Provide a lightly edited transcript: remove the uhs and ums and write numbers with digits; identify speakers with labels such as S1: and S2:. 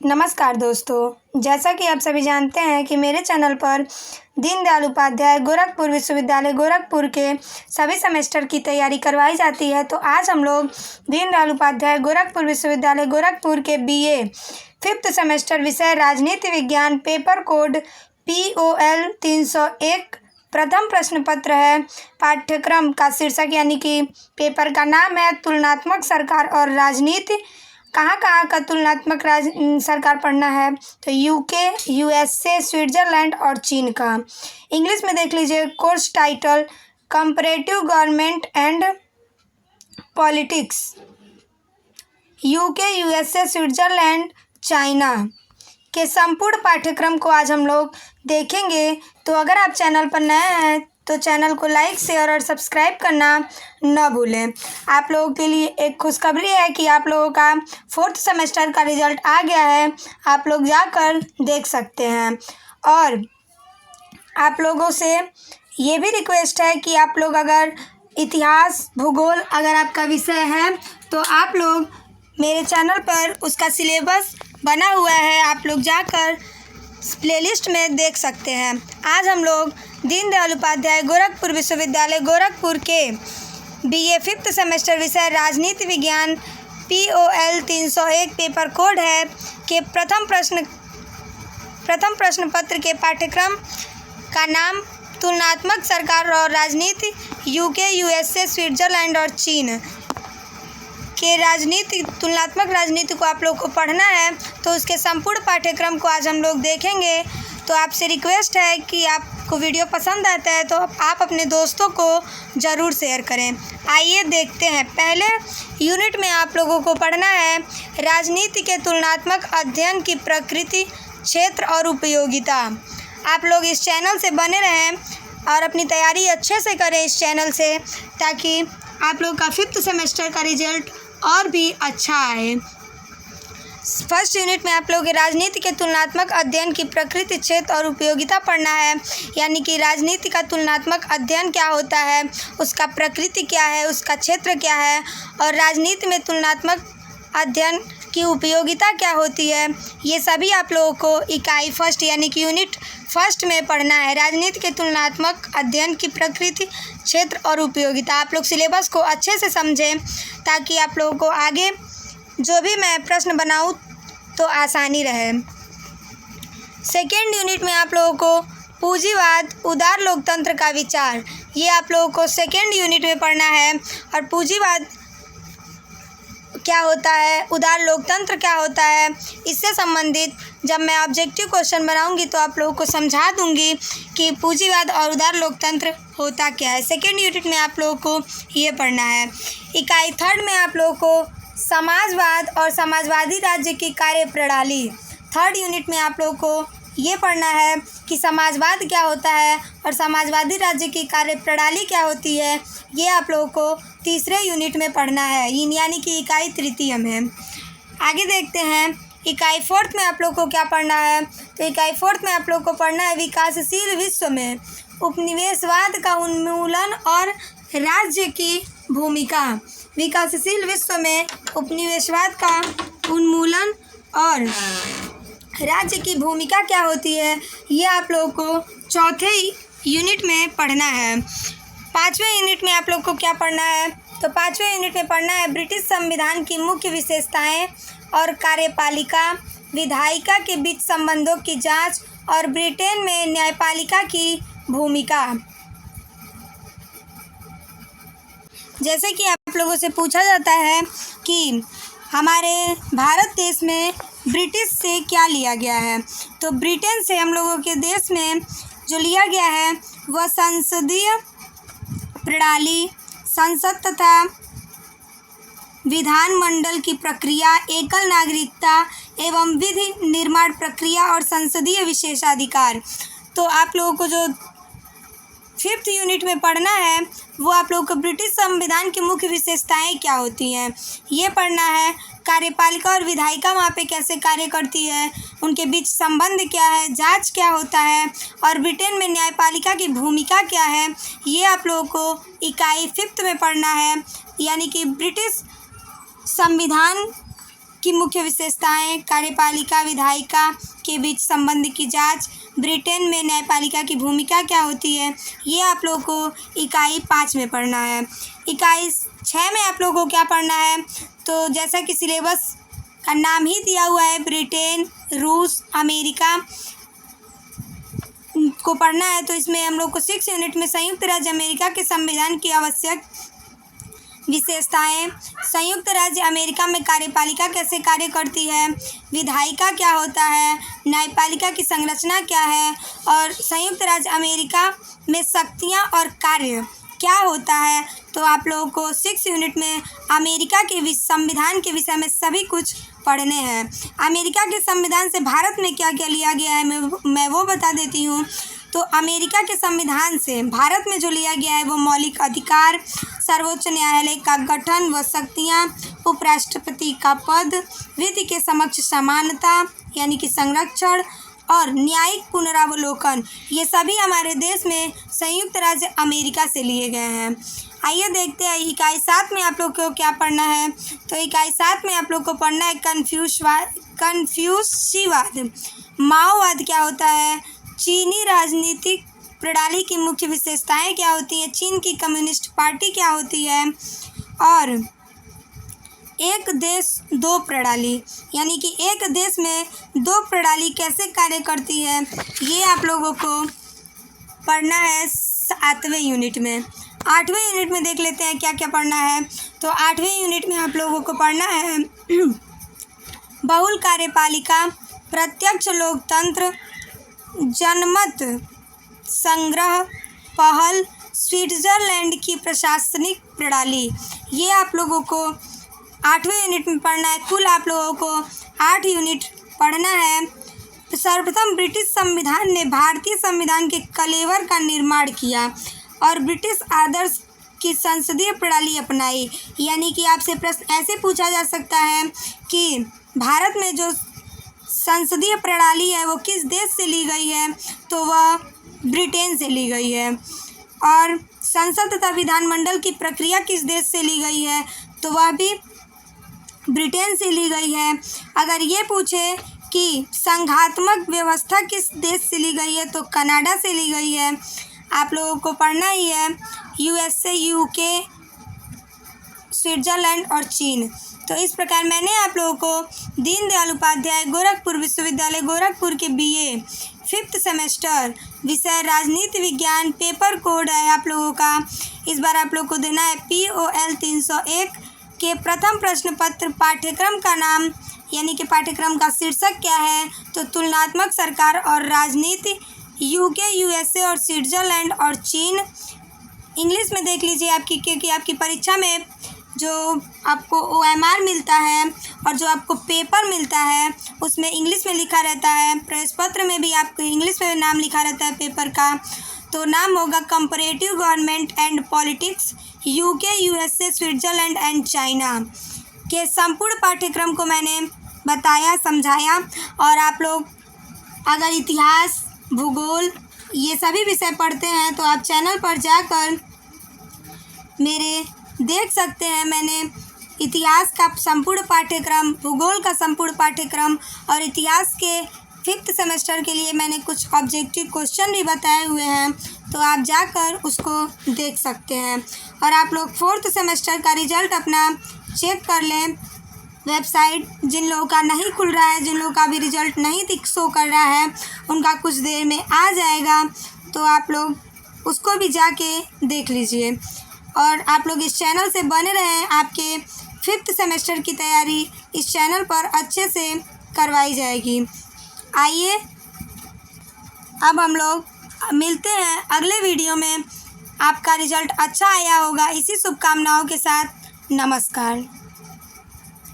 S1: नमस्कार दोस्तों, जैसा कि आप सभी जानते हैं कि मेरे चैनल पर दीनदयाल उपाध्याय गोरखपुर विश्वविद्यालय गोरखपुर के सभी सेमेस्टर की तैयारी करवाई जाती है। तो आज हम लोग दीनदयाल उपाध्याय गोरखपुर विश्वविद्यालय गोरखपुर के बीए 5th सेमेस्टर विषय राजनीति विज्ञान पेपर कोड POL 301 प्रथम प्रश्न पत्र है। पाठ्यक्रम का शीर्षक यानी कि पेपर का नाम है तुलनात्मक सरकार और राजनीति। कहाँ का तुलनात्मक सरकार पढ़ना है, तो UK, USA, स्विट्ज़रलैंड और चीन का। इंग्लिश में देख लीजिए course title comparative government and politics, UK, USA, Switzerland, China के संपूर्ण पाठ्यक्रम को आज हम लोग देखेंगे। तो अगर आप चैनल पर नए हैं तो चैनल को लाइक, शेयर और सब्सक्राइब करना न भूलें। आप लोगों के लिए एक खुशखबरी है कि आप लोगों का 4th सेमेस्टर का रिजल्ट आ गया है। आप लोग जाकर देख सकते हैं। और आप लोगों से ये भी रिक्वेस्ट है कि आप लोग अगर इतिहास, भूगोल अगर आपका विषय है तो आप लोग मेरे चैनल पर उसका सिलेबस बना हुआ है, आप लोग जाकर प्लेलिस्ट में देख सकते हैं। आज हम लोग दीनदयाल उपाध्याय गोरखपुर विश्वविद्यालय गोरखपुर के BA 5th सेमेस्टर विषय राजनीति विज्ञान POL 301 पेपर कोड है के प्रथम प्रश्न पत्र के पाठ्यक्रम का नाम तुलनात्मक सरकार और राजनीति UK, USA, स्विट्ज़रलैंड और चीन के तुलनात्मक राजनीति को आप लोग को पढ़ना है। तो उसके संपूर्ण पाठ्यक्रम को आज हम लोग देखेंगे। तो आपसे रिक्वेस्ट है कि आपको वीडियो पसंद आता है तो आप अपने दोस्तों को ज़रूर शेयर करें। आइए देखते हैं। पहले यूनिट में आप लोगों को पढ़ना है राजनीति के तुलनात्मक अध्ययन की प्रकृति, क्षेत्र और उपयोगिता। आप लोग इस चैनल से बने रहें और अपनी तैयारी अच्छे से करें इस चैनल से, ताकि आप लोग का 5th सेमेस्टर का रिजल्ट और भी अच्छा आए। फर्स्ट यूनिट में आप लोग राजनीति के तुलनात्मक अध्ययन की प्रकृति, क्षेत्र और उपयोगिता पढ़ना है। यानी कि राजनीति का तुलनात्मक अध्ययन क्या होता है, उसका प्रकृति क्या है, उसका क्षेत्र क्या है और राजनीति में तुलनात्मक अध्ययन की उपयोगिता क्या होती है, ये सभी आप लोगों को इकाई फर्स्ट यानी कि यूनिट फर्स्ट में पढ़ना है। राजनीति के तुलनात्मक अध्ययन की प्रकृति, क्षेत्र और उपयोगिता। आप लोग सिलेबस को अच्छे से समझें ताकि आप लोगों को आगे जो भी मैं प्रश्न बनाऊं तो आसानी रहे। सेकेंड यूनिट में आप लोगों को पूंजीवाद, उदार लोकतंत्र का विचार, ये आप लोगों को सेकेंड यूनिट में पढ़ना है। और पूंजीवाद क्या होता है, उदार लोकतंत्र क्या होता है, इससे संबंधित जब मैं ऑब्जेक्टिव क्वेश्चन बनाऊंगी तो आप लोगों को समझा दूंगी कि पूंजीवाद और उदार लोकतंत्र होता क्या है। सेकेंड यूनिट में आप लोगों को ये पढ़ना है। इकाई थर्ड में आप लोगों को समाजवाद और समाजवादी राज्य की कार्यप्रणाली, थर्ड यूनिट में आप लोगों को ये पढ़ना है कि समाजवाद क्या होता है और समाजवादी राज्य की कार्यप्रणाली क्या होती है। ये आप लोगों को तीसरे यूनिट में पढ़ना है, यानी कि इकाई तृतीय में। आगे देखते हैं इकाई फोर्थ में आप लोग को क्या पढ़ना है। तो इकाई फोर्थ में आप लोग को पढ़ना है विकासशील विश्व में उपनिवेशवाद का उन्मूलन और राज्य की भूमिका। विकासशील विश्व में उपनिवेशवाद का उन्मूलन और राज्य की भूमिका क्या होती है, ये आप लोगों को चौथे यूनिट में पढ़ना है। पाँचवें यूनिट में आप लोग को क्या पढ़ना है, तो पाँचवें यूनिट में पढ़ना है ब्रिटिश संविधान की मुख्य विशेषताएं और कार्यपालिका, विधायिका के बीच संबंधों की जांच और ब्रिटेन में न्यायपालिका की भूमिका। जैसे कि आप लोगों से पूछा जाता है कि हमारे भारत देश में ब्रिटिश से क्या लिया गया है, तो ब्रिटेन से हम लोगों के देश में जो लिया गया है वह संसदीय प्रणाली, संसद तथा विधानमंडल की प्रक्रिया, एकल नागरिकता एवं विधि निर्माण प्रक्रिया और संसदीय विशेषाधिकार। तो आप लोगों को जो 5th यूनिट में पढ़ना है वो आप लोगों को ब्रिटिश संविधान की मुख्य विशेषताएं क्या होती हैं ये पढ़ना है। कार्यपालिका और विधायिका वहाँ पे कैसे कार्य करती है, उनके बीच संबंध क्या है, जांच क्या होता है और ब्रिटेन में न्यायपालिका की भूमिका क्या है, ये आप लोगों को इकाई 5th में पढ़ना है। यानी कि ब्रिटिश संविधान की मुख्य विशेषताएं, कार्यपालिका विधायिका के बीच संबंध की जांच, ब्रिटेन में न्यायपालिका की भूमिका क्या होती है, ये आप लोगों को इकाई 5 में पढ़ना है। इकाई 6 में आप लोगों को क्या पढ़ना है, तो जैसा कि सिलेबस का नाम ही दिया हुआ है, ब्रिटेन, रूस, अमेरिका को पढ़ना है। तो इसमें हम लोग को 6 यूनिट में संयुक्त राज्य अमेरिका के संविधान की आवश्यक विशेषताएं, संयुक्त राज्य अमेरिका में कार्यपालिका कैसे कार्य करती है, विधायिका क्या होता है, न्यायपालिका की संरचना क्या है, और संयुक्त राज्य अमेरिका में शक्तियां और कार्य क्या होता है। तो आप लोगों को 6 यूनिट में अमेरिका के संविधान के विषय में सभी कुछ पढ़ने हैं। अमेरिका के संविधान से भारत में क्या क्या लिया गया है मैं वो बता देती हूँ। तो अमेरिका के संविधान से भारत में जो लिया गया है वो मौलिक अधिकार, सर्वोच्च न्यायालय का गठन व शक्तियाँ, उपराष्ट्रपति का पद, विधि के समक्ष समानता यानी कि संरक्षण और न्यायिक पुनरावलोकन, ये सभी हमारे देश में संयुक्त राज्य अमेरिका से लिए गए हैं। आइए देखते हैं इकाई 7 में आप लोग को क्या पढ़ना है। तो इकाई 7 में आप लोग को पढ़ना है कन्फ्यूशियसवाद। माओवाद क्या होता है, चीनी राजनीतिक प्रणाली की मुख्य विशेषताएं क्या होती हैं, चीन की कम्युनिस्ट पार्टी क्या होती है, और एक देश दो प्रणाली यानी कि एक देश में दो प्रणाली कैसे कार्य करती है, ये आप लोगों को पढ़ना है 7वें यूनिट में। 8वें यूनिट में देख लेते हैं क्या क्या पढ़ना है। तो 8वें यूनिट में आप लोगों को पढ़ना है बहुल कार्यपालिका, प्रत्यक्ष लोकतंत्र, जनमत संग्रह पहल, स्विट्ज़रलैंड की प्रशासनिक प्रणाली, ये आप लोगों को 8वें यूनिट में पढ़ना है। कुल आप लोगों को 8 यूनिट पढ़ना है। तो सर्वप्रथम ब्रिटिश संविधान ने भारतीय संविधान के कलेवर का निर्माण किया और ब्रिटिश आदर्श की संसदीय प्रणाली अपनाई। यानी कि आपसे प्रश्न ऐसे पूछा जा सकता है कि भारत में जो संसदीय प्रणाली है वो किस देश से ली गई है, तो वह ब्रिटेन से ली गई है। और संसद तथा विधानमंडल की प्रक्रिया किस देश से ली गई है, तो वह भी ब्रिटेन से ली गई है। अगर ये पूछे कि संघात्मक व्यवस्था किस देश से ली गई है, तो कनाडा से ली गई है। आप लोगों को पढ़ना ही है USA, UK, स्विट्ज़रलैंड और चीन। तो इस प्रकार मैंने आप लोगों को दीनदयाल उपाध्याय गोरखपुर विश्वविद्यालय गोरखपुर के BA 5th सेमेस्टर विषय राजनीति विज्ञान पेपर कोड है आप लोगों का। इस बार आप लोग को देना है POL 301 के प्रथम प्रश्न पत्र। पाठ्यक्रम का नाम यानी कि पाठ्यक्रम का शीर्षक क्या है, तो तुलनात्मक सरकार और राजनीति, UK, USA और स्विट्ज़रलैंड और चीन। इंग्लिश में देख लीजिए आपकी, क्योंकि आपकी परीक्षा में जो आपको OMR मिलता है और जो आपको पेपर मिलता है उसमें इंग्लिश में लिखा रहता है। प्रवेश पत्र में भी आपको इंग्लिश में नाम लिखा रहता है पेपर का। तो नाम होगा comparative government and politics, UK, USA, Switzerland and China के संपूर्ण पाठ्यक्रम को मैंने बताया, समझाया। और आप लोग अगर इतिहास, भूगोल ये सभी विषय पढ़ते हैं तो आप चैनल पर जाकर मेरे देख सकते हैं। मैंने इतिहास का संपूर्ण पाठ्यक्रम, भूगोल का संपूर्ण पाठ्यक्रम और इतिहास के 5th सेमेस्टर के लिए मैंने कुछ ऑब्जेक्टिव क्वेश्चन भी बताए हुए हैं, तो आप जाकर उसको देख सकते हैं। और आप लोग 4th सेमेस्टर का रिज़ल्ट अपना चेक कर लें। वेबसाइट जिन लोगों का नहीं खुल रहा है, जिन लोगों का भी रिज़ल्ट नहीं शो कर रहा है, उनका कुछ देर में आ जाएगा, तो आप लोग उसको भी जाके देख लीजिए। और आप लोग इस चैनल से बने रहें। आपके 5th सेमेस्टर की तैयारी इस चैनल पर अच्छे से करवाई जाएगी। आइए अब हम लोग मिलते हैं अगले वीडियो में। आपका रिज़ल्ट अच्छा आया होगा, इसी शुभकामनाओं के साथ नमस्कार।